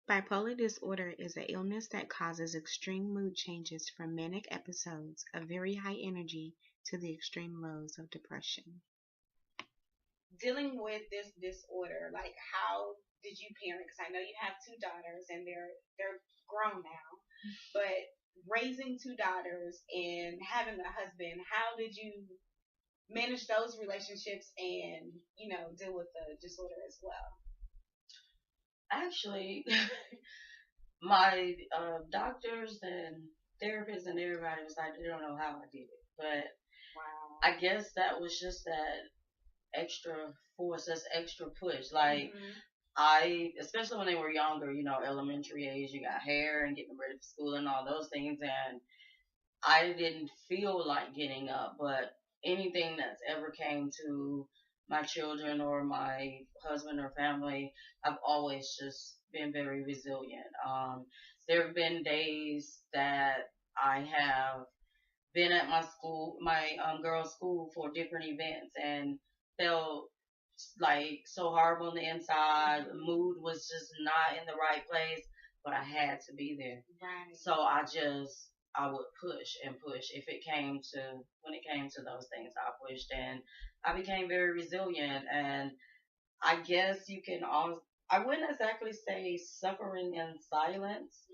Bipolar disorder is an illness that causes extreme mood changes from manic episodes of very high energy to the extreme lows of depression. Dealing with this disorder, like how did you parent? Because I know you have two daughters and they're grown now, but raising two daughters and having a husband, how did you manage those relationships and deal with the disorder as well? Actually, my doctors and therapists and everybody was like, they don't know how I did it. But Wow. I guess that was just that extra force, that extra push. Like, especially when they were younger, elementary age, you got hair and getting them ready for school and all those things. And I didn't feel like getting up, but anything that's ever came to my children or my husband or family, I've always just been very resilient. There have been days that I have been at my school, my girls' school for different events and felt like so horrible on the inside. The mood was just not in the right place, but I had to be there. Right. So I would push and push. When it came to those things, I pushed and I became very resilient. And I guess you can also, I wouldn't exactly say suffering in silence.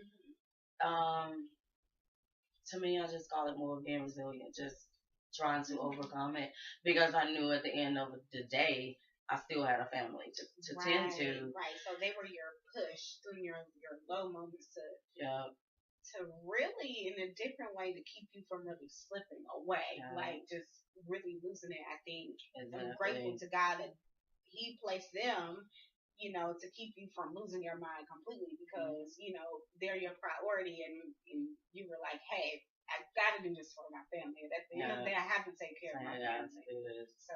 To me, I just call it more of being resilient, just trying to overcome it because I knew at the end of the day, I still had a family to tend to. Right. So they were your push through your low moments to Yeah. Really in a different way to keep you from really slipping away, like just really losing it. I think Exactly. I'm grateful to God that He placed them, to keep you from losing your mind completely because they're your priority, and you were like, hey, I got to do this for my family. At the end of the day, I have to take care of my family. So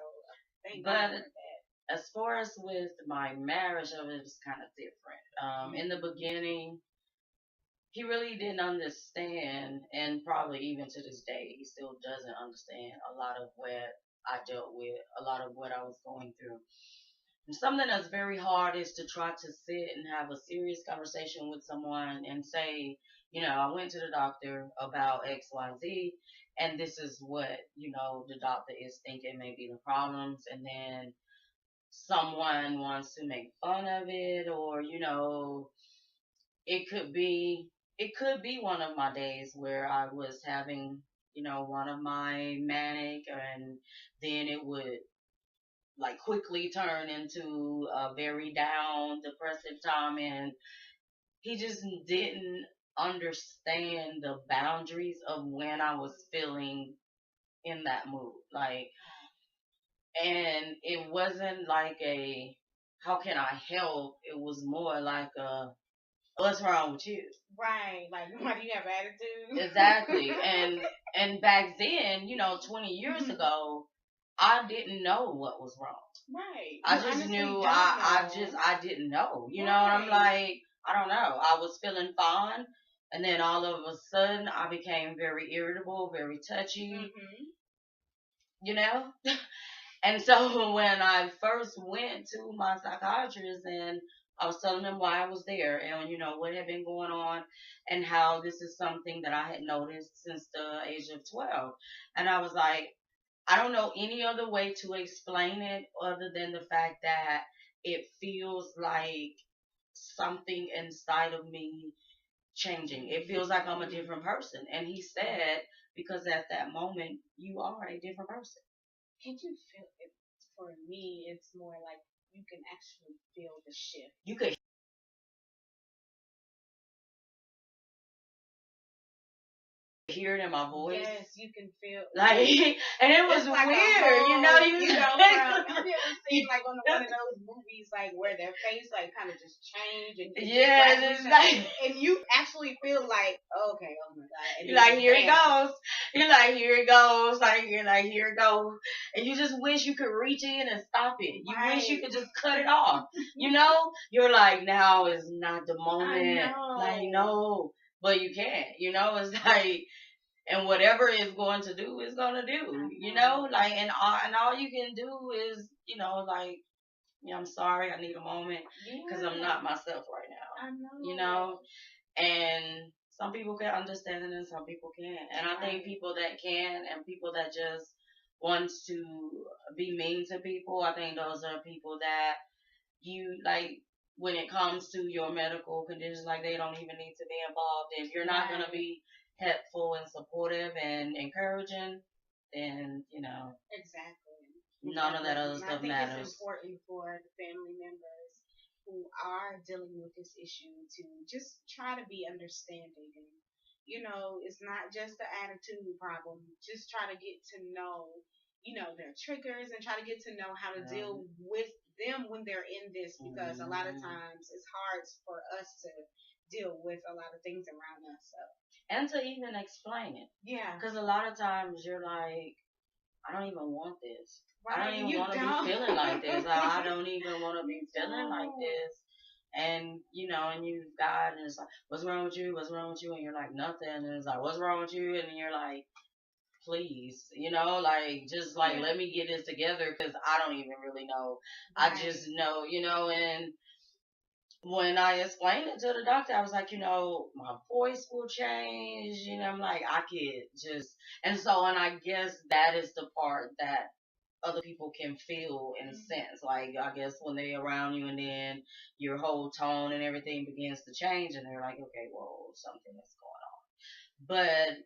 thank God for that. As far as with my marriage, it was kind of different. In the beginning, he really didn't understand, and probably even to this day, he still doesn't understand a lot of what I dealt with, a lot of what I was going through. And something that's very hard is to try to sit and have a serious conversation with someone and say, I went to the doctor about X, Y, Z, and this is what, the doctor is thinking may be the problems. And then someone wants to make fun of it, or, it could be one of my days where I was having, one of my manic, and then it would like quickly turn into a very down, depressive time, and he just didn't understand the boundaries of when I was feeling in that mood. Like, and it wasn't like a how can I help? It was more like a what's wrong with you? Right. Like, why do you have attitude? Exactly. And back then, 20 years ago, I didn't know what was wrong. Right. I just knew I didn't know. You know, I'm like, I don't know. I was feeling fine, and then all of a sudden I became very irritable, very touchy. You know? And so when I first went to my psychiatrist and I was telling them why I was there and, what had been going on and how this is something that I had noticed since the age of 12. And I was like, I don't know any other way to explain it other than the fact that it feels like something inside of me changing. It feels like I'm a different person. And he said, because at that moment, you are a different person. Can you feel it? For me, it's more like you can actually feel the shift. You could hear it in my voice. Yes, you can feel like, and it was like weird, you ever seen like on one of those movies like where their face like kind of just changed and it's like, and you actually feel like okay, oh my god, and you're like here it goes, you're like here it goes, like you're like here it goes, and you just wish you could reach in and stop it. You wish you could just cut it off. You're like now is not the moment, like no. But you can't, it's like, and whatever it's going to do is going to do, like, and all you can do is, like, I'm sorry, I need a moment because I'm not myself right now. I know. You know, and some people can understand it and some people can't. And I think people that can and people that just wants to be mean to people, I think those are people that you like when it comes to your medical conditions, like they don't even need to be involved. If you're not going to be helpful and supportive and encouraging, then Exactly. None of that other stuff matters. I think it's important for the family members who are dealing with this issue to just try to be understanding. And, it's not just the attitude problem. Just try to get to know, their triggers and try to get to know how to deal with them when they're in this, because a lot of times it's hard for us to deal with a lot of things around us. So. And to even explain it. Yeah. Because a lot of times you're like, I don't even want this. Right, I don't even want to be feeling like this. I don't even want to be feeling like this. And, and you've got, and it's like, what's wrong with you? What's wrong with you? And you're like, nothing. And it's like, what's wrong with you? And you're like, please, let me get this together because I don't even really know. Right. I just know, and when I explained it to the doctor, I was like, my voice will change. I'm like, I could just, and I guess that is the part that other people can feel in a sense. Like, I guess when they're around you and then your whole tone and everything begins to change and they're like, okay, well, something is going on. But,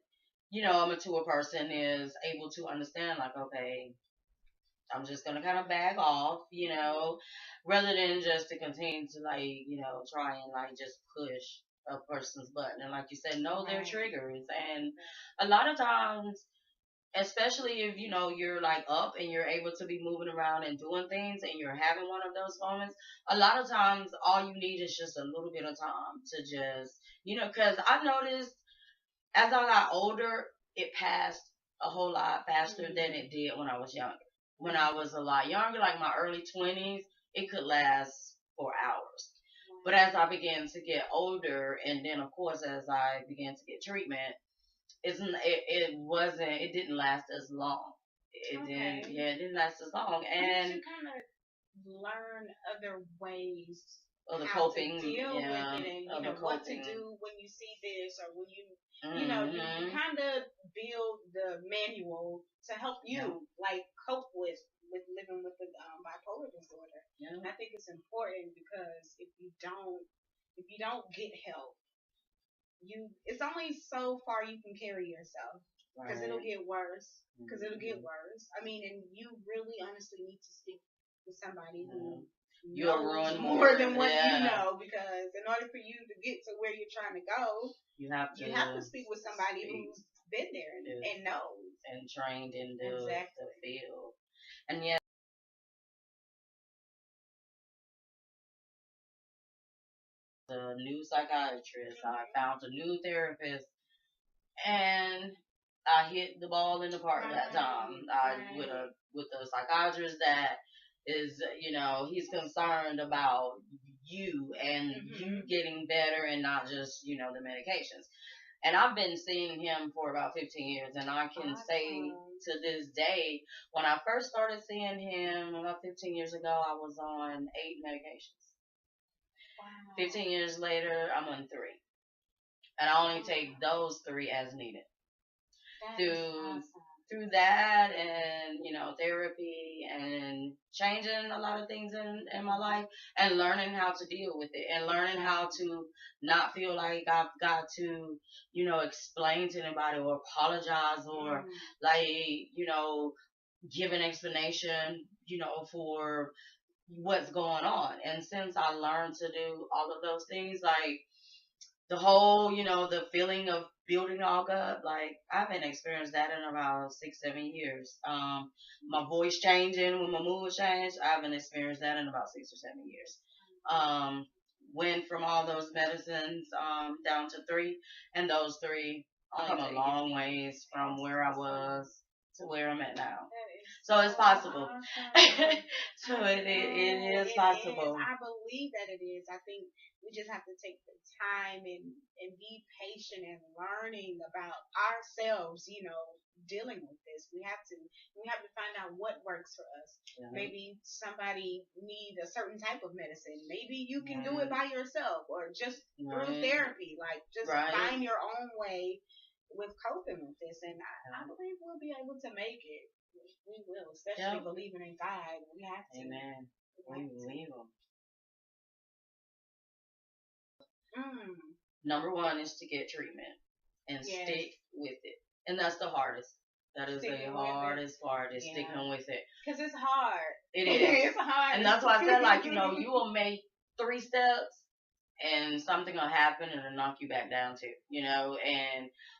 a mature person is able to understand, like, okay, I'm just going to kind of back off, rather than just to continue to, try and, just push a person's button. And like you said, know their triggers. And a lot of times, especially if, you're, up and you're able to be moving around and doing things and you're having one of those moments, a lot of times all you need is just a little bit of time to just, because I noticed as I got older, it passed a whole lot faster than it did when I was younger. When I was a lot younger, like my early 20s, it could last for hours. But as I began to get older, and then of course as I began to get treatment, it didn't last as long. It didn't last as long. And you kind of learn other ways of the coping, to deal with it, and what to do when you see this, or when you you kind of build the manual to help you cope with living with the bipolar disorder. And I think it's important because if you don't get help, it's only so far you can carry yourself, because it'll get worse. I mean, and you really honestly need to speak with somebody who you'll ruin more than what you know, because in order for you to get to where you're trying to go, you have to speak with somebody who's been there and knows and trained in the field. And a new psychiatrist, I found a new therapist, and I hit the ball in the park that time. With a psychiatrist that is, he's concerned about you and you getting better and not just, the medications. And I've been seeing him for about 15 years, and I can say to this day, when I first started seeing him about 15 years ago, I was on 8 medications. Wow. 15 years later, I'm on 3. And I only take those 3 as needed. Through that and, therapy and changing a lot of things in my life and learning how to deal with it and learning how to not feel like I've got to, explain to anybody or apologize or give an explanation, for what's going on. And since I learned to do all of those things, the whole, the feeling of building all up, I haven't experienced that in about 6-7 years. My voice changing when my mood changed, I haven't experienced that in about 6 or 7 years. Went from all those medicines down to 3, and those 3 come a long ways from where I was to where I'm at now. That So it's possible. Awesome. So it is possible. I believe that it is. I think we just have to take the time and be patient and learning about ourselves, dealing with this. We have to find out what works for us. Yeah. Maybe somebody need a certain type of medicine. Maybe you can do it by yourself or just through therapy. Like just find your own way with coping with this. And I believe we'll be able to make it. We will, especially believing in God. We have to. Amen. We believe Him. Number one is to get treatment and stick with it. And that's the hardest. That is the hardest part is sticking with it. Because it's hard. It is. It's hard. And that's why I said, like, you will make 3 steps and something will happen and it'll knock you back down too,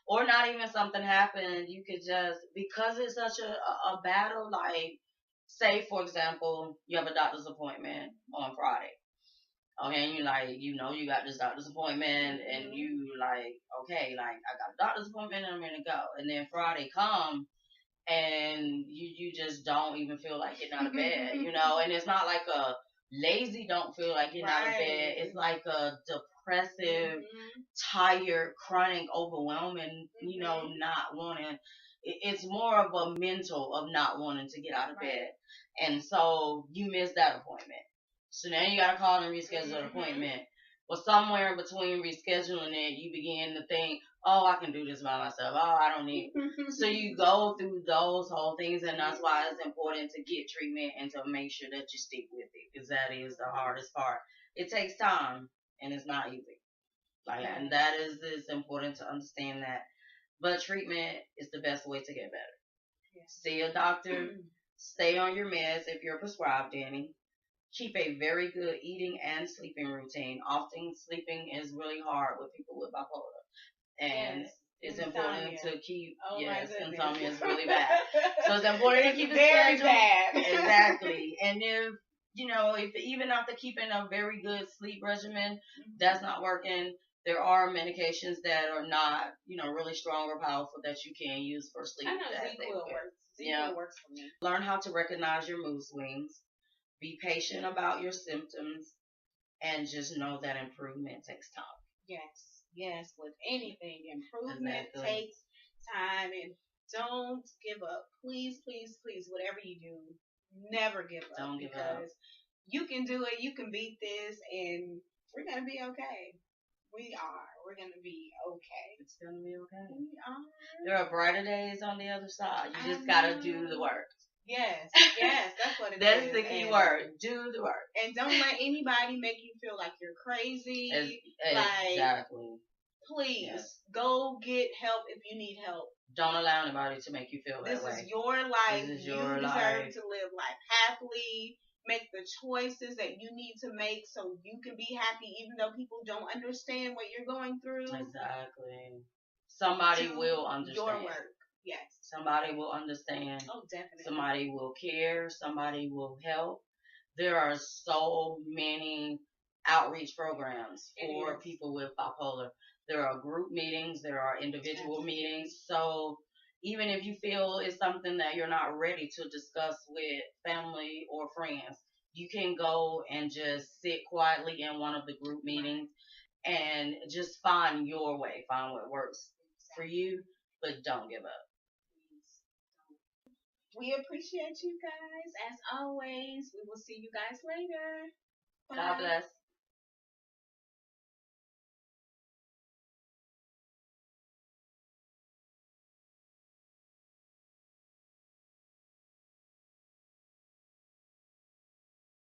or not even something happen. You could just, because it's such a battle, like, say, for example, you have a doctor's appointment on Friday. Okay, and you like, you got this doctor's appointment, and you like, okay, like, I got a doctor's appointment, and I'm gonna go. And then Friday come, and you just don't even feel like getting out of bed, And it's not like a lazy don't feel like getting out of bed. It's like a depressive, tired, chronic, overwhelming, not wanting. It's more of a mental of not wanting to get out of bed. And so you miss that appointment. So now you got to call and reschedule an appointment. Well, somewhere in between rescheduling it, you begin to think, oh, I can do this by myself. Oh, I don't need. So you go through those whole things, and that's why it's important to get treatment and to make sure that you stick with it, because that is the hardest part. It takes time, and it's not easy. And that is it's important to understand that. But treatment is the best way to get better. See a doctor. Stay on your meds if you're prescribed any. Keep a very good eating and sleeping routine. Often sleeping is really hard with people with bipolar. And it's important to keep, insomnia is really bad. So it's important to keep it very schedule. Bad. Exactly. And if even after keeping a very good sleep regimen, that's not working, there are medications that are not, really strong or powerful that you can use for sleep. I know ZQL works. ZQL works for me. Learn how to recognize your mood swings. Be patient about your symptoms, and just know that improvement takes time. Yes. With anything, improvement takes time, and don't give up. Please, whatever you do, never give up. Don't give up. You can do it. You can beat this, and we're gonna be okay. We are. We're gonna be okay. It's gonna be okay. We are. There are brighter days on the other side. You just gotta do the work. Yes, that's what it is. That's the key word. Do the work. And don't let anybody make you feel like you're crazy. Exactly. Please go get help if you need help. Don't allow anybody to make you feel that way. This is your life. You deserve to live life happily. Make the choices that you need to make so you can be happy, even though people don't understand what you're going through. Exactly. Somebody will understand. Your work. Yes. Somebody will understand. Oh, definitely. Somebody will care. Somebody will help. There are so many outreach programs for people with bipolar. There are group meetings. There are individual meetings. So even if you feel it's something that you're not ready to discuss with family or friends, you can go and just sit quietly in one of the group meetings and just find your way. Find what works for you, but don't give up. We appreciate you guys. As always, we will see you guys later. Bye. God bless.